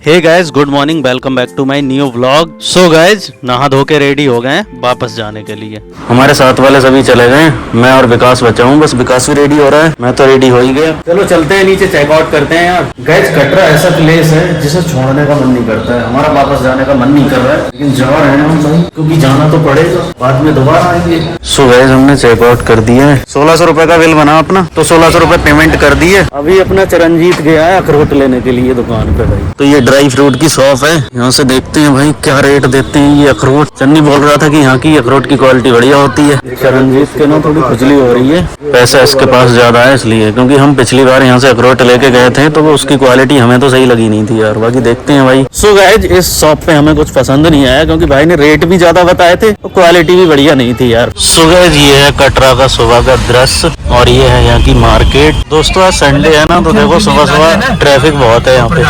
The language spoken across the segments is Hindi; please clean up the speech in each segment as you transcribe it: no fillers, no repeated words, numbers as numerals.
Hey guys, good morning, welcome back to my new vlog. So guys, नहा धो के रेडी हो गए हैं वापस जाने के लिए। हमारे साथ वाले सभी चले गए, मैं और विकास बचा हूँ। बस विकास भी रेडी हो रहा है, मैं तो रेडी हो ही गया। चलो चलते हैं नीचे, चेकआउट करते हैं यार। गाइज, कटरा ऐसा प्लेस है जिसे छोड़ने का मन नहीं करता है। हमारा वापस जाने का मन नहीं कर रहा है, लेकिन जा रहे हैं हम भाई, क्योंकि जाना तो पड़ेगा, बाद में दोबारा आएंगे। सो गाइज, हमने चेकआउट कर दिया है। 1600 रुपए का बिल बना अपना, तो 1600 रुपए पेमेंट कर दिए। अभी अपना चिरंजीत गया है अखरोट लेने के लिए दुकान पे भाई। तो ये ड्राई फ्रूट की शॉप है, यहाँ से देखते हैं भाई क्या रेट देते हैं ये अखरोट। चन्नी बोल रहा था कि यहाँ की अखरोट की क्वालिटी बढ़िया होती है। चिरंजीत के ना थोड़ी खुजली हो रही है, पैसा इसके पास ज्यादा है इसलिए, क्योंकि हम पिछली बार यहाँ से अखरोट लेके गए थे तो उसकी क्वालिटी हमें तो सही लगी नहीं थी यार। बाकी देखते हैं भाई। सो गाइज, इस शॉप पे हमें कुछ पसंद नहीं आया, क्योंकि भाई ने रेट भी ज्यादा बताए थे और क्वालिटी भी बढ़िया नहीं थी यार। सो गाइज, ये है कटरा का सुबह का दृश्य और ये है यहाँ की मार्केट। दोस्तों आज संडे है ना, तो देखो सुबह सुबह ट्रैफिक बहुत है यहाँ पे।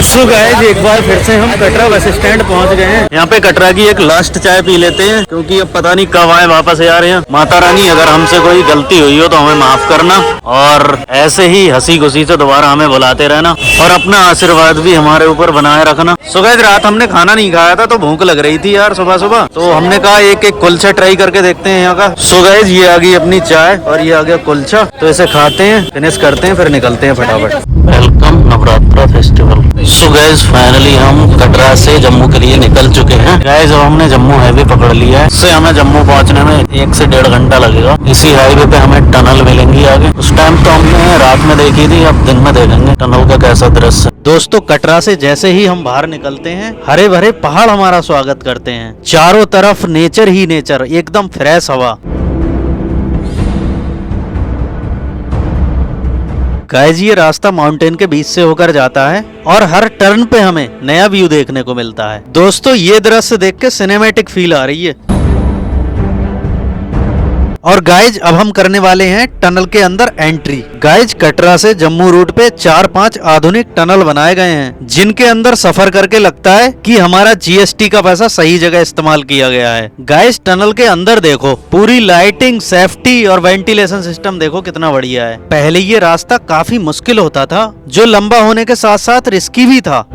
सो गाइज, एक बार फिर से हम कटरा बस स्टैंड पहुँच गए हैं। यहाँ पे कटरा की एक लास्ट चाय पी लेते हैं, क्योंकि अब पता नहीं कब आए वापस यार। यहाँ माता रानी अगर हमसे कोई गलती हुई हो तो हमें माफ करना, और ऐसे ही हंसी खुशी से दोबारा हमें बुलाते रहना और अपना आशीर्वाद भी हमारे ऊपर बनाए रखना। सो गाइस, रात हमने खाना नहीं खाया था तो भूख लग रही थी यार सुबह सुबह, तो हमने कहा एक एक कुलचा ट्राई करके देखते हैं यहाँ का। सो गाइस, ये आ गई अपनी चाय और ये आ गया कुलचा, तो इसे खाते हैं, फिनिश करते हैं, फिर निकलते हैं फटाफट। Welcome Navratra festival. So guys, finally हम कटरा से जम्मू के लिए निकल चुके हैं। गाइस, अब हमने जम्मू हाईवे पकड़ लिया है। इससे हमें जम्मू पहुंचने में 1 से 1.5 घंटा लगेगा। इसी हाईवे पे हमें टनल मिलेंगी आगे। उस टाइम तो हमने रात में देखी थी, अब दिन में देखेंगे टनल का कैसा दृश्य। दोस्तों, कटरा से जैसे ही हम बाहर निकलते हैं, हरे भरे पहाड़ हमारा स्वागत करते हैं। चारों तरफ नेचर ही नेचर, एकदम फ्रेश हवा। गाइस, ये रास्ता माउंटेन के बीच से होकर जाता है और हर टर्न पे हमें नया व्यू देखने को मिलता है। दोस्तों, ये दृश्य देख के सिनेमैटिक फील आ रही है। और गाइज, अब हम करने वाले हैं टनल के अंदर एंट्री। गाइज, कटरा से जम्मू रूट पे 4-5 आधुनिक टनल बनाए गए हैं, जिनके अंदर सफर करके लगता है कि हमारा जीएसटी का पैसा सही जगह इस्तेमाल किया गया है। गाइज, टनल के अंदर देखो, पूरी लाइटिंग, सेफ्टी और वेंटिलेशन सिस्टम देखो कितना बढ़िया है। पहले ये रास्ता काफी मुश्किल होता था, जो लंबा होने के साथ साथ रिस्की भी था,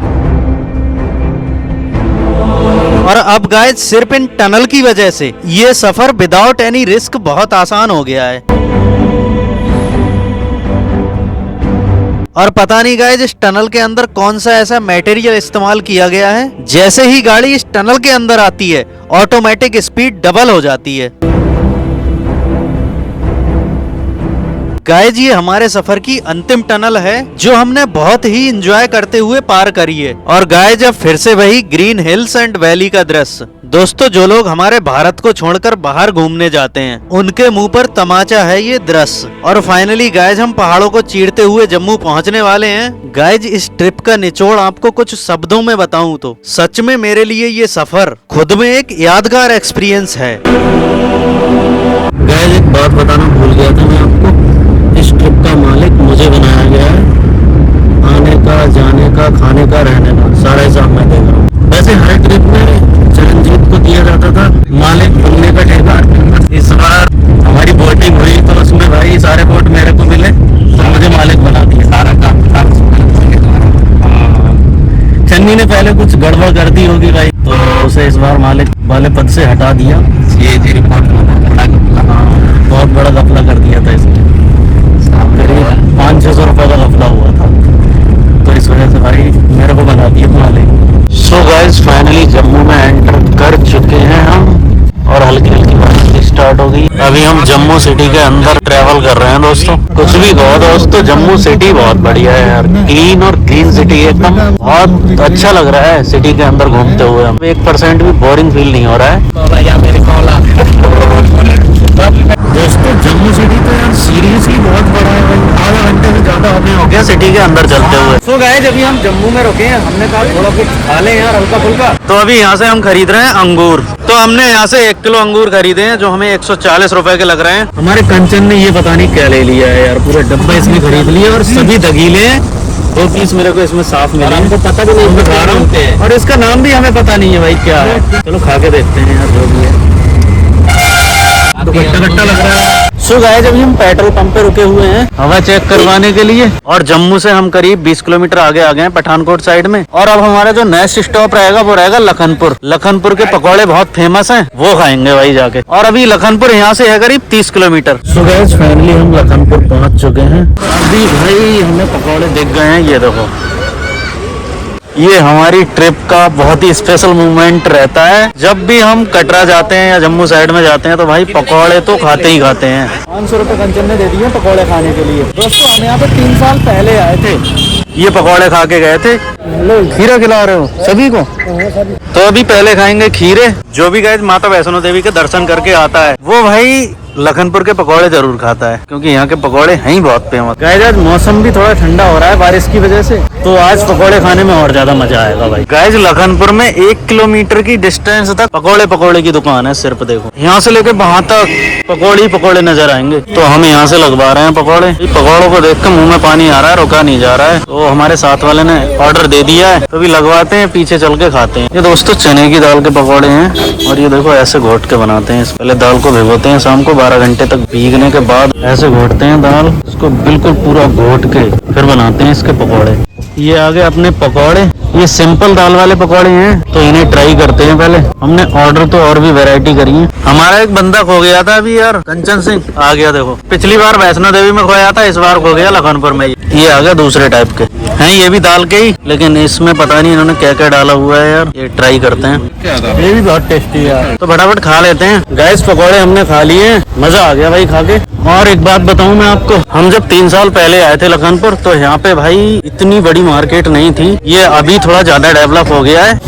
और अब गाइस सिर्फ इन टनल की वजह से ये सफर विदाउट एनी रिस्क बहुत आसान हो गया है। और पता नहीं गाइस, इस टनल के अंदर कौन सा ऐसा मटेरियल इस्तेमाल किया गया है, जैसे ही गाड़ी इस टनल के अंदर आती है ऑटोमेटिक स्पीड डबल हो जाती है। गाइज, ये हमारे सफर की अंतिम टनल है, जो हमने बहुत ही एंजॉय करते हुए पार करी है। और गाइज, अब फिर से वही ग्रीन हिल्स एंड वैली का दृश्य। दोस्तों, जो लोग हमारे भारत को छोड़कर बाहर घूमने जाते हैं, उनके मुंह पर तमाचा है ये दृश्य। और फाइनली गाइज, हम पहाड़ों को चीरते हुए जम्मू पहुंचने वाले हैं। गाइज, इस ट्रिप का निचोड़ आपको कुछ शब्दों में बताऊं तो सच में मेरे लिए ये सफर खुद में एक यादगार एक्सपीरियंस है। गाइज, एक बात बताना भूल गया था मैं आपको, इस ट्रिप का मालिक मुझे बनाया गया है। आने का, जाने का, खाने का, रहने का सारा हिसाब मैं देख रहा हूँ। वैसे हर ट्रिप में चिरंजीत को दिया जाता था मालिक बनने का ठेका। इस बार हमारी बोटिंग हुई तो उसमें भाई सारे बोट मेरे को मिले, तो मुझे मालिक बना दिया सारा काम। चन्नी ने पहले कुछ गड़बड़ कर दी होगी भाई, तो उसे इस बार मालिक वाले पद से हटा दिया। ये बहुत बड़ा घपला कर दिया था इसने, करीब 500-600 रुपए का घपला हुआ था, तो इस वजह से भाई मेरे को बना दिया मालिक। सो गाइस, फाइनली जम्मू में एंटर कर चुके हैं हम, और हल्की हल्की बारिश स्टार्ट हो गई। अभी हम जम्मू सिटी के अंदर ट्रेवल कर रहे हैं। दोस्तों, कुछ भी कहो दोस्तों, जम्मू सिटी बहुत बढ़िया है यार, क्लीन और क्लीन सिटी, एकदम बहुत अच्छा लग रहा है सिटी के अंदर घूमते हुए। हम 1% भी बोरिंग फील नहीं हो रहा है। दोस्तों, जम्मू सिटी तो यार सीरियसली बहुत बड़ा है भाई, आधा घंटे से ज्यादा हमें हो गया सिटी के अंदर चलते हुए। सो गाइस, अभी हम जम्मू में रुके हैं, हमने कहा थोड़ा कुछ खा लें यार हल्का फुल्का, तो अभी यहाँ से हम खरीद रहे हैं अंगूर। तो हमने यहाँ से 1 किलो अंगूर खरीदे हैं, जो हमें 140 रुपए के लग रहे हैं। हमारे कंचन ने ये पता नहीं क्या ले लिया है यार, पूरे डब्बा इसमें खरीद लिया और सभी दगीले हैं। 2 पीस मेरे को इसमें साफ मिले, हमको पता भी नहीं खा रहा हूँ, और इसका नाम भी हमें पता नहीं है भाई क्या है। चलो खा के देखते हैं यार, जो भी है। तो खट्टा खट्टा लग रहा है। सो गाइस अभी हम पेट्रोल पंप पे रुके हुए हैं हवा चेक करवाने के लिए, और जम्मू से हम करीब 20 किलोमीटर आगे आ गए हैं पठानकोट साइड में। और अब हमारा जो नेक्स्ट स्टॉप रहेगा वो रहेगा लखनपुर। लखनपुर के पकौड़े बहुत फेमस हैं, वो खाएंगे भाई जाके। और अभी लखनपुर यहाँ से है करीब 30 किलोमीटर। सो गाइस फाइनली हम लखनपुर पहुँच चुके हैं। अभी भाई हमें पकौड़े दिख गए हैं, ये देखो। ये हमारी ट्रिप का बहुत ही स्पेशल मोमेंट रहता है। जब भी हम कटरा जाते हैं या जम्मू साइड में जाते हैं तो भाई पकौड़े तो खाते ही खाते हैं। 500 रुपए कंचन ने दे दिए पकौड़े खाने के लिए। दोस्तों हम यहाँ पे 3 साल पहले आए थे, ये पकौड़े खा के गए थे। खीरा खिला रहे हो सभी को? तो अभी पहले खाएंगे खीरे। जो भी गाइस माता वैष्णो देवी के दर्शन करके आता है वो भाई लखनपुर के पकौड़े जरूर खाता है, क्योंकि यहाँ के पकौड़े हैं ही बहुत फेमस। गाइस आज मौसम भी थोड़ा ठंडा हो रहा है बारिश की वजह से, तो आज पकौड़े खाने में और ज्यादा मजा आएगा भाई। गाइस लखनपुर में 1 किलोमीटर की डिस्टेंस तक पकौड़े की दुकान है। सिर्फ देखो यहाँ से लेके वहाँ तक पकौड़े नजर आएंगे। तो हम यहाँ से लगवा रहे हैं पकौड़े। पकौड़ों को देख कर मुँह में पानी आ रहा है, रुका नहीं जा रहा है। तो हमारे साथ वाले ने ऑर्डर दे दिया है, तो अभी लगवाते हैं, पीछे चल के खाते हैं। ये दोस्तों चने की दाल के पकौड़े हैं, और ये देखो ऐसे घोट के बनाते हैं। पहले दाल को भिगोते हैं शाम को 12 घंटे तक, भीगने के बाद ऐसे घोटते हैं दाल, इसको बिल्कुल पूरा घोट के फिर बनाते हैं इसके पकौड़े। ये आ गए अपने पकौड़े। ये सिंपल दाल वाले पकौड़े हैं, तो इन्हें ट्राई करते हैं पहले। हमने ऑर्डर तो और भी वैरायटी करी है। हमारा एक बंदा खो गया था अभी यार, कंचन सिंह आ गया देखो। पिछली बार वैष्णो देवी में खोया था, इस बार खो गया लखनपुर में। ये आ गया दूसरे टाइप के हैं, ये भी दाल के ही, लेकिन इसमें पता नहीं इन्होंने क्या क्या डाला हुआ है यार। ये ट्राई करते हैं, ये भी बहुत टेस्टी है यार। तो फटाफट खा लेते हैं। गैस पकौड़े हमने खा लिए, मजा आ गया भाई खा के। और एक बात बताऊं मैं आपको, हम जब 3 साल पहले आए थे लखनपुर, तो यहाँ पे भाई इतनी बड़ी मार्केट नहीं थी। ये अभी थोड़ा ज्यादा डेवलप हो गया है।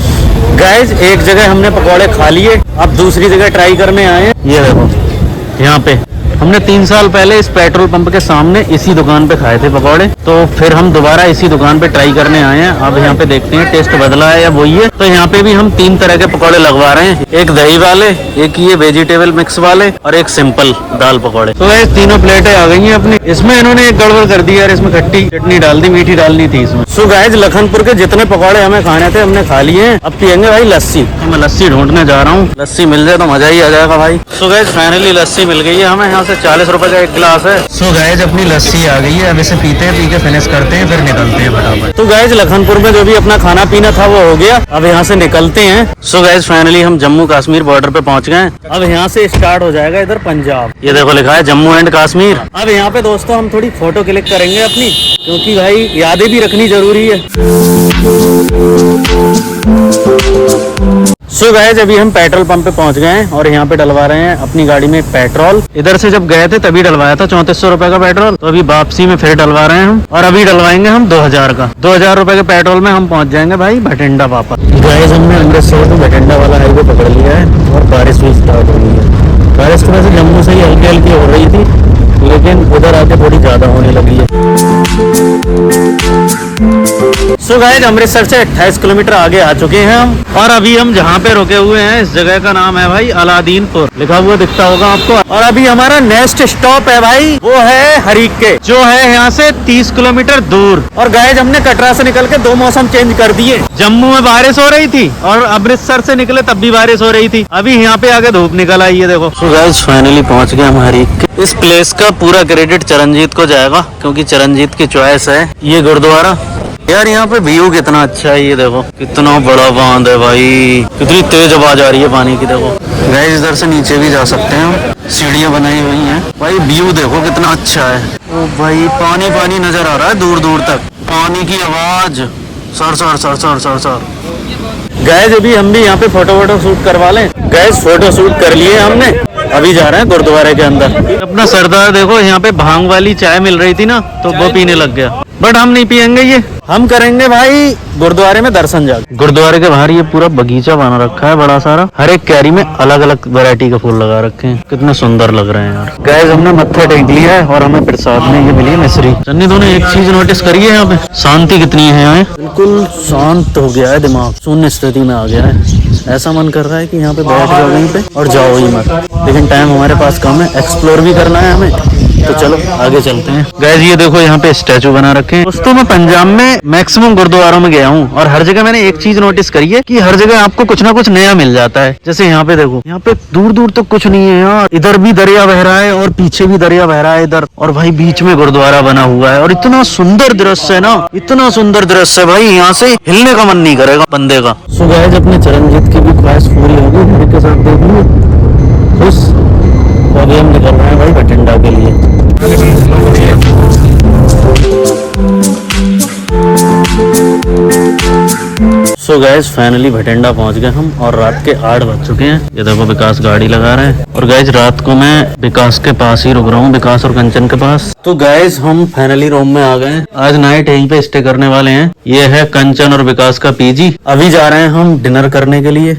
गाइस एक जगह हमने पकौड़े खा लिए, अब दूसरी जगह ट्राई करने आए हैं। ये देखो यहाँ पे हमने 3 साल पहले इस पेट्रोल पंप के सामने इसी दुकान पे खाए थे पकौड़े, तो फिर हम दोबारा इसी दुकान पे ट्राई करने आए हैं। अब यहाँ पे देखते हैं टेस्ट बदला है या वही है। तो यहाँ पे भी हम 3 तरह के पकौड़े लगवा रहे हैं, एक दही वाले, एक ये वेजिटेबल मिक्स वाले, और एक सिंपल दाल पकौड़े। तो ये तीनों प्लेटें आ गई हैं अपनी। इसमें इन्होंने एक गड़बड़ कर दी यार, इसमें खट्टी चटनी डाल दी, मीठी डालनी थी इसमें। सो गाइस लखनपुर के जितने पकौड़े हमें खाने थे हमने खा लिए हैं। अब पियेंगे भाई लस्सी। मैं लस्सी ढूंढने जा रहा हूँ, लस्सी मिल जाए तो मजा ही आ जाएगा भाई। सो गाइस फाइनली लस्सी मिल गई है हमें। यहाँ से 40 रुपए का एक गिलास है। सो गाइस अपनी लस्सी आ गई है, अब इसे पीते हैं, पी के फिनिश करते हैं, फिर निकलते हैं फटाफट। तो गाइस लखनपुर में जो भी अपना खाना पीना था वो हो गया, अब यहाँ से निकलते हैं। सो गाइस फाइनली हम जम्मू कश्मीर बॉर्डर पे पहुँच गए। अब यहाँ से स्टार्ट हो जाएगा इधर पंजाब। ये देखो लिखा है जम्मू एंड कश्मीर। अब यहाँ पे दोस्तों हम थोड़ी फोटो क्लिक करेंगे अपनी, क्योंकि भाई यादें भी रखनी जरूरी है। सो गाइस अभी हम पेट्रोल पंप पे पहुंच गए हैं, और यहाँ पे डलवा रहे हैं अपनी गाड़ी में पेट्रोल। इधर से जब गए थे तभी डलवाया था 3400 रुपए का पेट्रोल, तो अभी वापसी में फिर डलवा रहे हैं हम, और अभी डलवाएंगे हम 2000 का। 2000 रुपए के पेट्रोल में हम पहुंच जाएंगे भाई भटिंडा वापस। गाइस हमने अमृतसर से भटिंडा वाला हाईवे पकड़ लिया है, और बारिश भी स्टार्ट हो गई है। बारिश तो वैसे जम्मू से ही हल्की हल्की हो रही थी, लेकिन उधर आके थोड़ी ज्यादा होने लगी है। सो गाइस अमृतसर से 28 किलोमीटर आगे आ चुके हैं हम, और अभी हम जहाँ पे रुके हुए हैं इस जगह का नाम है भाई अलादीनपुर, लिखा हुआ दिखता होगा आपको। और अभी हमारा नेक्स्ट स्टॉप है भाई, वो है हरीके, जो है यहाँ से 30 किलोमीटर दूर। और गाइस हमने कटरा से निकल के 2 मौसम चेंज कर दिए। जम्मू में बारिश हो रही थी, और अमृतसर से निकले तब भी बारिश हो रही थी। अभी यहाँ पे आके धूप निकल आई है देखो। सो गाइस फाइनली पहुँच गए हम हरीके। इस प्लेस का पूरा क्रेडिट चरणजीत को जाएगा, क्योंकि चरणजीत की चॉइस है ये गुरुद्वारा। यार यहाँ पे व्यू कितना अच्छा है, ये देखो कितना बड़ा बांध है भाई, कितनी तेज आवाज आ रही है पानी की देखो। गाइस इधर से नीचे भी जा सकते हैं हम, सीढ़ियाँ बनाई हुई हैं भाई। व्यू देखो कितना अच्छा है। ओ भाई पानी पानी नजर आ रहा है दूर दूर तक, पानी की आवाज sir sir sir sir sir sir. Guys अभी हम भी यहाँ पे फोटो शूट करवा लें। गाइस फोटो शूट कर लिए हमने, अभी जा रहे हैं गुरुद्वारे के अंदर। अपना सरदार देखो यहाँ पे भांग वाली चाय मिल रही थी ना, तो वो पीने लग गया, बट हम नहीं पियेंगे ये, हम करेंगे भाई गुरुद्वारे में दर्शन जाके। गुरुद्वारे के बाहर ये पूरा बगीचा बना रखा है बड़ा सारा, हर एक क्यारी में अलग अलग वैरायटी के फूल लगा रखे हैं, कितने सुंदर लग रहे हैं यार। गाइस हमने मत्था टेक लिया है, और हमें प्रसाद में ये मिली है मिश्री। चन्नी तूने एक चीज नोटिस करी है यहाँ पे, शांति कितनी है यहाँ, बिल्कुल शांत हो गया है दिमाग, शून्य स्थिति में आ गया है। ऐसा मन कर रहा है कि यहाँ पे बैठ जाओ वहीं पे और जाओ ही मत, लेकिन टाइम हमारे पास कम है, एक्सप्लोर भी करना है हमें, तो चलो आगे चलते हैं। गाइस ये देखो यहाँ पे स्टैचू बना रखे हैं। दोस्तों मैं पंजाब में मैक्सिमम गुरुद्वारों में गया हूँ और हर जगह मैंने एक चीज नोटिस करी है कि हर जगह आपको कुछ ना कुछ नया मिल जाता है। जैसे यहाँ पे देखो, यहाँ पे दूर दूर तक कुछ नहीं है यार, इधर भी दरिया बह रहा है और पीछे भी दरिया बह रहा है इधर, और भाई बीच में गुरुद्वारा बना हुआ है और इतना सुंदर दृश्य है ना, इतना सुंदर दृश्य है भाई, यहाँ से हिलने का मन नहीं करेगा बंदे का। सो गाइस अपने चरणजीत की भी ख्वाहिश पूरी होगी मेरे के साथ, देख लो खुश। तो अभी हम निकल रहे हैं भाई बठिंडा के लिए। सो गाइस फाइनली भटिंडा पहुंच गए हम और रात के 8 बज चुके हैं। ये देखो विकास गाड़ी लगा रहे हैं और गाइस रात को मैं विकास के पास ही रुक रहा हूँ, विकास और कंचन के पास। तो गाइस हम फाइनली रूम में आ गए हैं। आज नाइट यहीं पे स्टे करने वाले हैं। ये है कंचन और विकास का पीजी। अभी जा रहे हैं हम डिनर करने के लिए।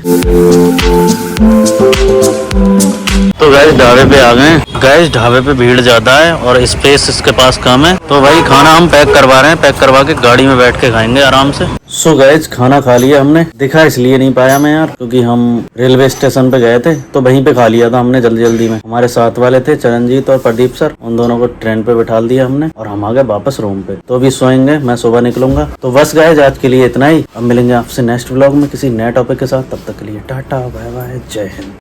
तो गाइस ढाबे पे आ गए। गाइस ढाबे पे भीड़ ज्यादा है और स्पेस इसके पास कम है, तो भाई खाना हम पैक करवा रहे हैं। पैक करवा के गाड़ी में बैठ के खाएंगे आराम से। सो गाइस खाना खा लिया हमने। दिखा इसलिए नहीं पाया मैं यार, क्योंकि हम रेलवे स्टेशन पे गए थे तो वहीं पे खा लिया था हमने जल्दी जल्दी में। हमारे साथ वाले थे चरणजीत और प्रदीप सर, उन दोनों को ट्रेन पे बैठा दिया हमने और हम आ गए वापस रूम पे। तो अभी सोएंगे, मैं सुबह निकलूंगा। तो बस गाइस आज के लिए इतना ही। अब मिलेंगे आपसे नेक्स्ट व्लॉग में किसी नए टॉपिक के साथ। तब तक के लिए टाटा बाय बाय, जय हिंद।